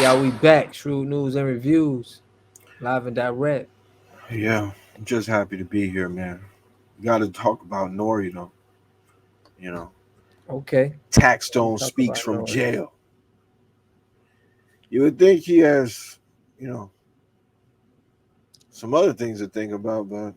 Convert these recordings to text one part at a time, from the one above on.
y'all. We back. Shrewd News and Reviews, live and direct. Yeah, I'm just happy to be here, man. We got to talk about N.O.R.E, though. You know, Okay, Taxstone talk speaks about from NORE. jail. You would think he has, you know, some other things to think about, but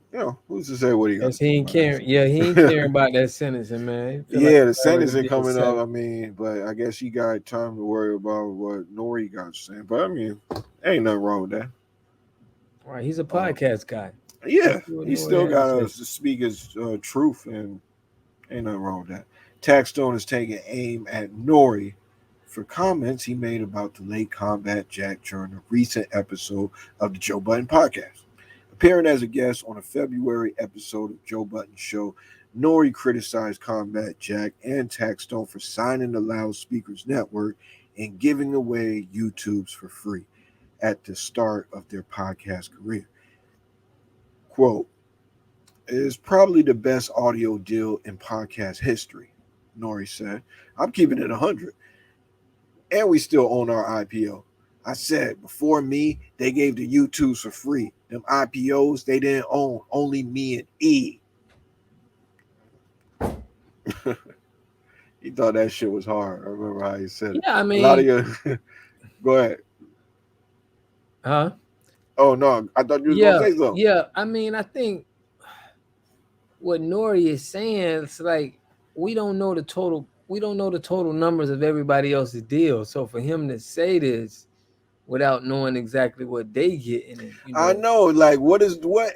who's to say what he got Yes, to he think ain't about that caring. Yeah, he ain't sentence? caring about that sentencing, man. He feel like Yeah, the it's already sentencing being coming up. settled. I mean, but I guess he got time to worry about what N.O.R.E got to say. But I mean, ain't nothing wrong with that. Right, he's a Um, podcast guy. Let's yeah, see what he NORE still had to got say. to speak his truth, and ain't nothing wrong with that. Taxstone is taking aim at N.O.R.E for comments he made about the late Combat Jack during a recent episode of the Joe Budden podcast. Appearing as a guest on a February episode of Joe Budden's show, N.O.R.E criticized Combat Jack and Taxstone for signing the Loudspeakers Network and giving away YouTubes for free at the start of their podcast career. Quote, "It is probably the best audio deal in podcast history," N.O.R.E said. "I'm keeping it 100. And we still own our IPO. I said, before me, they gave the YouTubes for free. Them IPOs, they didn't own. Only me and E." He thought that shit was hard. I remember how he said it. Yeah, I A lot of mean, you, go ahead. huh? Oh, no, I thought you was going to Yeah, say something. yeah. I mean, I think what NORE is saying, it's like we don't know the total. We don't know the total numbers of everybody else's deal. So for him to say this without knowing exactly what they getting, and I know, like, what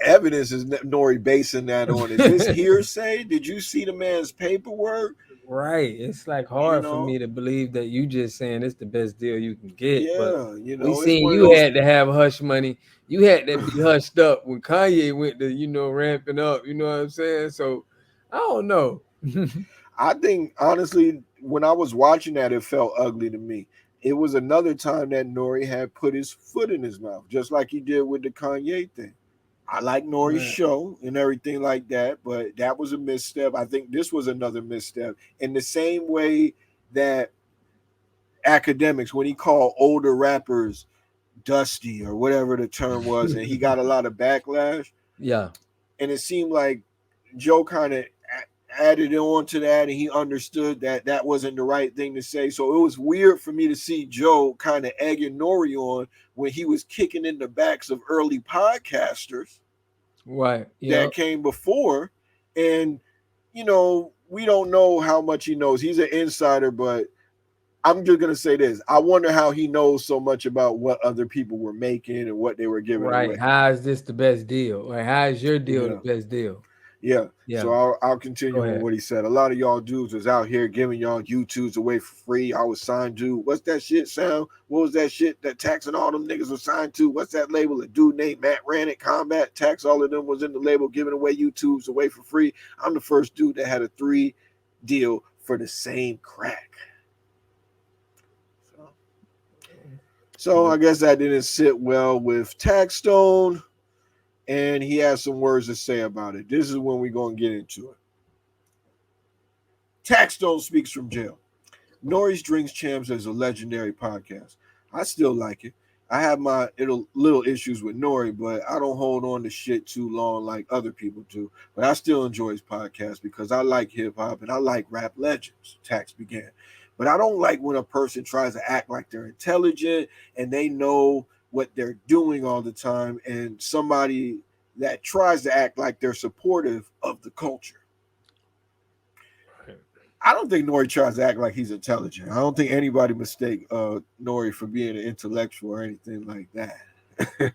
evidence is N.O.R.E basing that on? Is this hearsay? Did you see the man's paperwork? right. It's like You hard for know, me to believe that you just saying it's the best deal you can get. But yeah, we it's seen one of you those. had to have hush money. You had to be hushed up when Kanye went to, ramping up. You know what I'm saying? So I don't know. I think honestly, when I was watching that, it felt ugly to me. It was another time that N.O.R.E had put his foot in his mouth, just like he did with the Kanye thing. I like N.O.R.E.'s Right. show and everything like that, but that was a misstep. I think this was another misstep. In the same way that academics, when he called older rappers dusty or whatever the term was, and he got a lot of backlash, Yeah. and it seemed like Joe kind of added on to that, and he understood that that wasn't the right thing to say. So it was weird for me to see Joe kind of egging N.O.R.E on when he was kicking in the backs of early podcasters Right. that Yep. came before. And, we don't know how much he knows. He's an insider, but I'm just gonna say this. I wonder how he knows so much about what other people were making and what they were giving Right. away. How is this the best deal? Right. How is your deal the Yeah. best deal? Yeah. Yeah. So I'll Go continue on ahead. what he said. A lot of y'all dudes was out here giving y'all YouTubes away for free. I was signed to, what's that shit sound? What was that shit that Tax and all them niggas was signed to? What's that label? A dude named Matt ran it, Combat Tax, all of them was in the label giving away YouTubes away for free. I'm the first dude that had a 3 deal for the same crack. So I guess that didn't sit well with Taxstone, and he has some words to say about it. This is when we're going to get into it. Taxstone speaks from jail. N.O.R.E.'s Drinks Champs is a legendary podcast. I still like it. I have my little issues with N.O.R.E, but I don't hold on to shit too long like other people do. But I still enjoy his podcast because I like hip hop and I like rap legends. Tax began. But I don't like when a person tries to act like they're intelligent and they know what they're doing all the time, and somebody that tries to act like they're supportive of the culture. I don't think N.O.R.E tries to act like he's intelligent. I don't think anybody mistake N.O.R.E for being an intellectual or anything like that.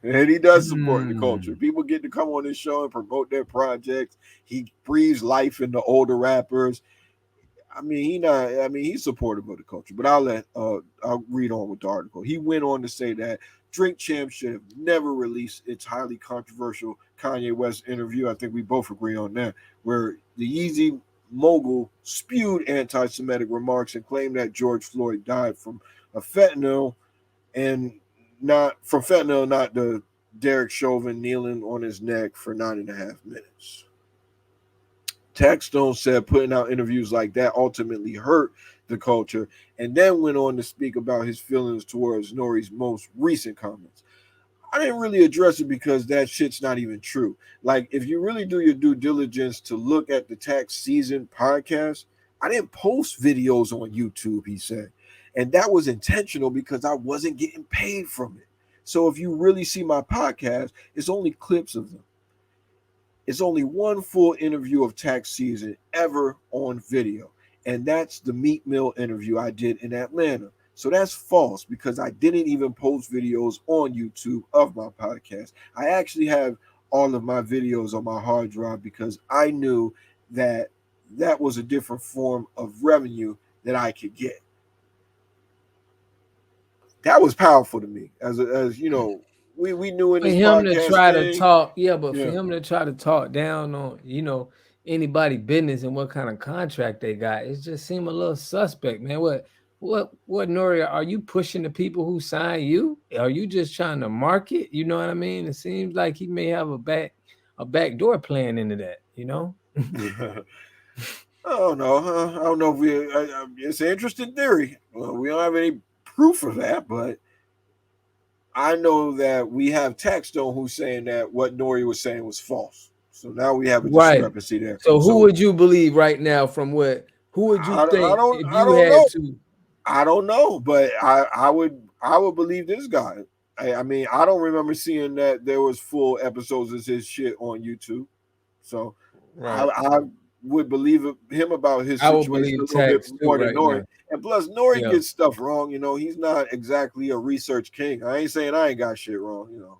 And he does support the culture. Hmm. People get to come on this show and promote their projects. He breathes life into older rappers. He's supportive of the culture. But I'll read on with the article. He went on to say that Drink Champ should have never released its highly controversial Kanye West interview. I think we both agree on that, where the Yeezy mogul spewed anti-Semitic remarks and claimed that George Floyd died from a fentanyl and not the Derek Chauvin kneeling on his neck for 9.5 minutes. Taxstone said putting out interviews like that ultimately hurt the culture, and then went on to speak about his feelings towards N.O.R.E's most recent comments. I didn't really address it because that shit's not even true. Like, if you really do your due diligence to look at the tax season podcast, I didn't post videos on YouTube, he said. And that was intentional because I wasn't getting paid from it. So if you really see my podcast, it's only clips of them. It's only one full interview of tax season ever on video, and that's the Meat Mill interview I did in Atlanta. So that's false because I didn't even post videos on YouTube of my podcast. I actually have all of my videos on my hard drive because I knew that that was a different form of revenue that I could get. That was powerful to me as you know, we knew in For this him to podcast try to thing. talk, yeah, but for Yeah. him to try to talk down on, anybody business and what kind of contract they got, it just seemed a little suspect, man. What N.O.R.E, are you pushing the people who sign you? Are you just trying to market? You know what I mean? It seems like he may have a back door plan into that. I don't know. I don't know if it's an interesting theory. Well, we don't have any proof of that, but I know that we have Taxstone who's saying that what N.O.R.E was saying was false. So now we have a Right. discrepancy there. So who So would you believe right now from what who would you think if I you don't had know. to? I don't know, but I would believe this guy. I mean, I don't remember seeing that there was full episodes of his shit on YouTube. So Right. I would believe him about his I would situation a believe little bit tax too more than right N.O.R.E. now. And plus, N.O.R.E. Yeah. gets stuff wrong. You know, he's not exactly a research king. I ain't saying I ain't got shit wrong. You know,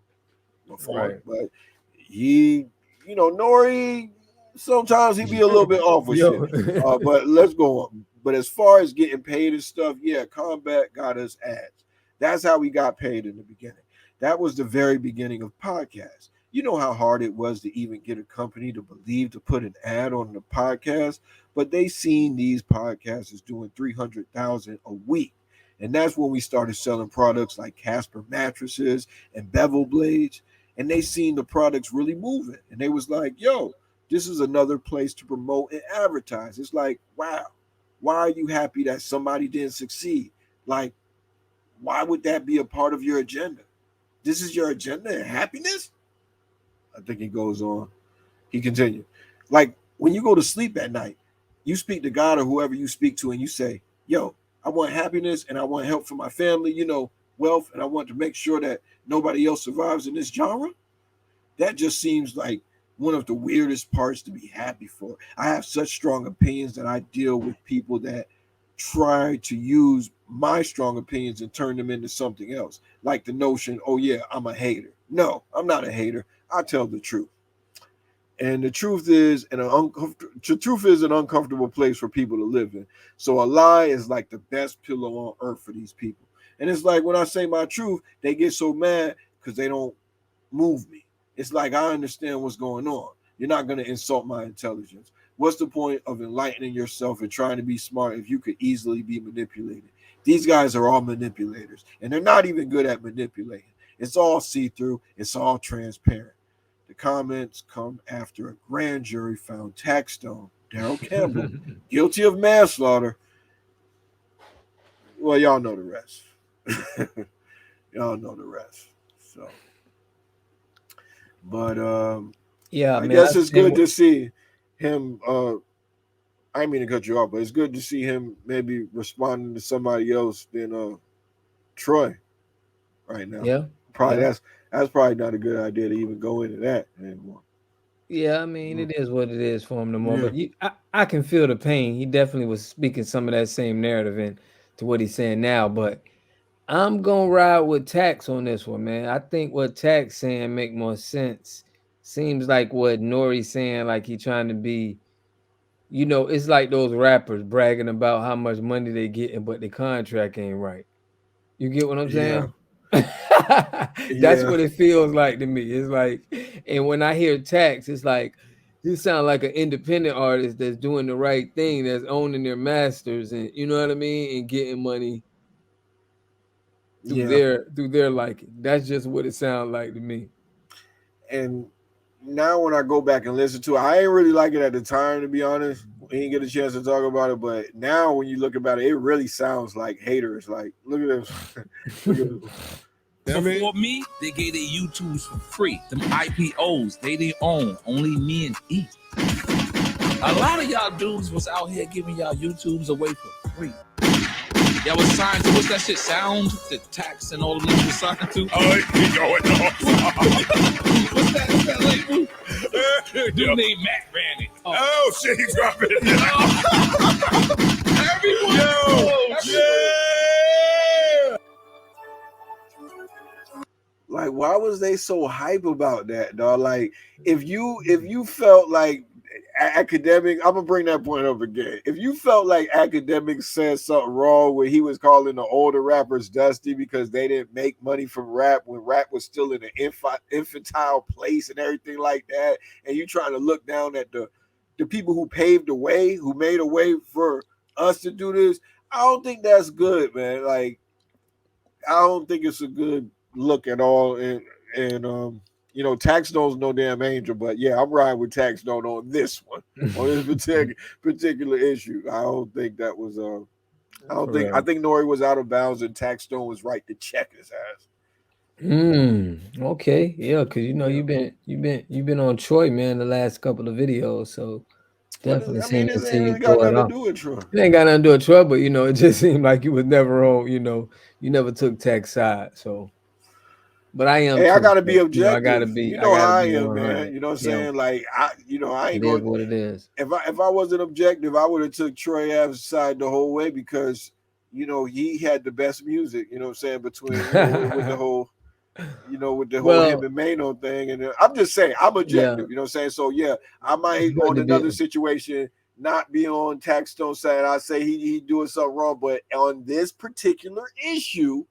before, Right. but he, N.O.R.E. Sometimes he be a little bit off with shit. Yo. But let's go on. But as far as getting paid and stuff, yeah, Combat got us ads. That's how we got paid in the beginning. That was the very beginning of podcasts. You know how hard it was to even get a company to believe to put an ad on the podcast, but they seen these podcasters doing 300,000 a week. And that's when we started selling products like Casper mattresses and bevel blades. And they seen the products really moving. And they was like, yo, this is another place to promote and advertise. It's like, wow, why are you happy that somebody didn't succeed? Like, why would that be a part of your agenda? This is your agenda and happiness? I think he goes on. He continued. Like, when you go to sleep at night, you speak to God or whoever you speak to, and you say, yo, I want happiness and I want help for my family, wealth, and I want to make sure that nobody else survives in this genre. That just seems like one of the weirdest parts to be happy for. I have such strong opinions that I deal with people that try to use my strong opinions and turn them into something else. Like the notion, oh yeah, I'm a hater. No, I'm not a hater. I tell the truth. And the truth is an uncomfortable place for people to live in. So a lie is like the best pillow on earth for these people. And it's like when I say my truth, they get so mad because they don't move me. It's like I understand what's going on. You're not going to insult my intelligence. What's the point of enlightening yourself and trying to be smart if you could easily be manipulated? These guys are all manipulators, and they're not even good at manipulating. It's all see through, it's all transparent. The comments come after a grand jury found Taxstone, Daryl Campbell, guilty of manslaughter. Well, y'all know the rest. Y'all know the rest. So, but Yeah, I man. I guess it's stand good with to see him. I didn't mean to cut you off, but it's good to see him maybe responding to somebody else than Troy right now. yeah, Probably yeah. that's probably not a good idea to even go into that anymore. Yeah, I mean, Mm. it is what it is for him no more. Yeah, But I can feel the pain. He definitely was speaking some of that same narrative into what he's saying now. But I'm gonna ride with Tax on this one, man. I think what Tax saying make more sense. Seems like what Nori's saying, like he trying to be, it's like those rappers bragging about how much money they getting, but the contract ain't right. You get what I'm yeah, saying? That's yeah, what it feels like to me. It's like, and when I hear Tax, it's like you sound like an independent artist that's doing the right thing, that's owning their masters, and you know what I mean, and getting money through yeah. their liking. That's just what it sounds like to me. And now when I go back and listen to it, I ain't really like it at the time, to be honest. We didn't get a chance to talk about it, but now when you look about it, it really sounds like haters. Like, look at this, look at this. You know what I Before mean? me, they gave their YouTubes for free. Them IPOs, they didn't own. Only me and E. A lot of y'all dudes was out here giving y'all YouTubes away for free. Y'all was signed to, what's that shit? Sound, the tax, and all of them was signed to. Oh, you going on? What's that label? Dude named Matt ran it. Oh shit, he dropping it. Everyone. Yeah. Like, why was they so hype about that, dog? Like, if you felt like academic, I'm gonna bring that point up again. If you felt like academics said something wrong when he was calling the older rappers dusty because they didn't make money from rap when rap was still in an infantile place and everything like that, and you trying to look down at the people who paved the way, who made a way for us to do this, I don't think that's good, man. Like, I don't think it's a good look at all. And Taxstone's no damn angel, but yeah, I'm riding with Taxstone on this one, on this particular issue. I don't think that was I don't For think I real. think N.O.R.E was out of bounds and Taxstone was right to check his ass. Okay. Yeah, because Yeah. you've been on Troy, man, the last couple of videos. So What definitely I mean, seen this ain't seen you really got throw it nothing to off. do with Troy. It ain't got nothing to do with Troy, but it just seemed like you was never on, you never took Tech's side. So but I am Hey, I too. gotta be So, I gotta objective. be You I know gotta how I be am, 100. man. You know what I'm Yeah, saying? Like I ain't it is going. what it is. If I wasn't objective, I would have took Troy Ave's side the whole way because he had the best music. You know what I'm saying, between with the whole with the whole him Well, and Mano thing. And I'm just saying I'm yeah, objective. You know what I'm saying. So yeah, I it's might good on to be. another situation not be on Taxstone side. I say he doing something wrong, but on this particular issue,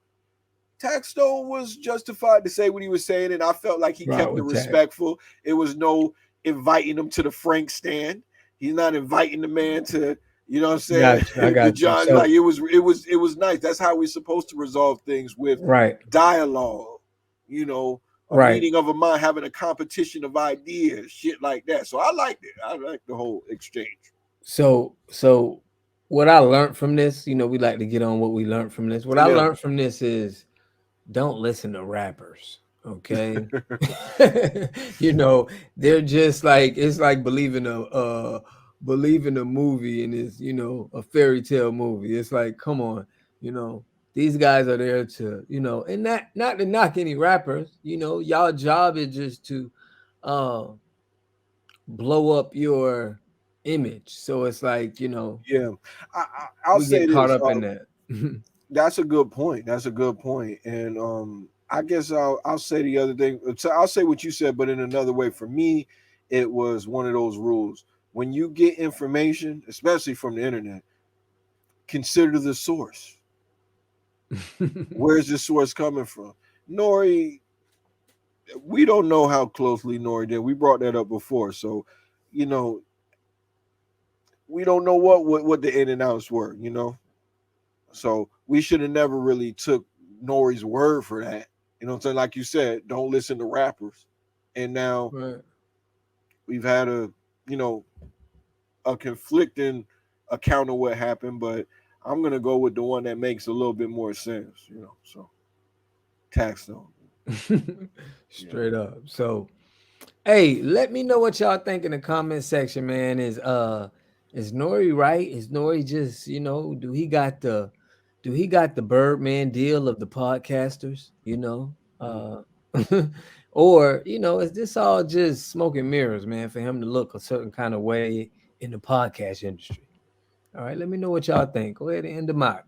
Taxstone was justified to say what he was saying, and I felt like he Right kept it with Tech. respectful. It was no inviting him to the Frank stand. He's not inviting the man to, what I'm saying, Got you. I the got you. John. Like So it was nice. That's how we're supposed to resolve things with right, dialogue. You know, a right. meeting of a mind, having a competition of ideas, shit like that. So I liked it. I liked the whole exchange. So what I learned from this, we like to get on what we learned from this. What I Yeah. learned from this is don't listen to rappers. Okay. They're just like it's like believing a movie and it's a fairy tale movie. It's like, come on, you know, these guys are there to, and not to knock any rappers, y'all job is just to uh blow up your image. So it's like, Yeah. I'll we say get caught this. up in that. That's a good point. That's a good point. And I guess I'll say the other thing. So I'll say what you said, but in another way. For me, it was one of those rules. When you get information, especially from the internet, consider the source. Where's the source coming from? Nori, we don't know how closely Nori did. We brought that up before. So, you know, we don't know what the in and outs were. So we should have never really took Nori's word for that. You know what I'm saying? Like you said, don't listen to rappers. And now Right. we've had you know, a conflicting account of what happened, but I'm gonna go with the one that makes a little bit more sense. So Taxstone. Yeah. Straight up. So, hey, let me know what y'all think in the comment section, man. Is Nori right? Is Nori just, do he got the Birdman deal of the podcasters, or, is this all just smoke and mirrors, man, for him to look a certain kind of way in the podcast industry? All right, let me know what y'all think. Go ahead and end the mock.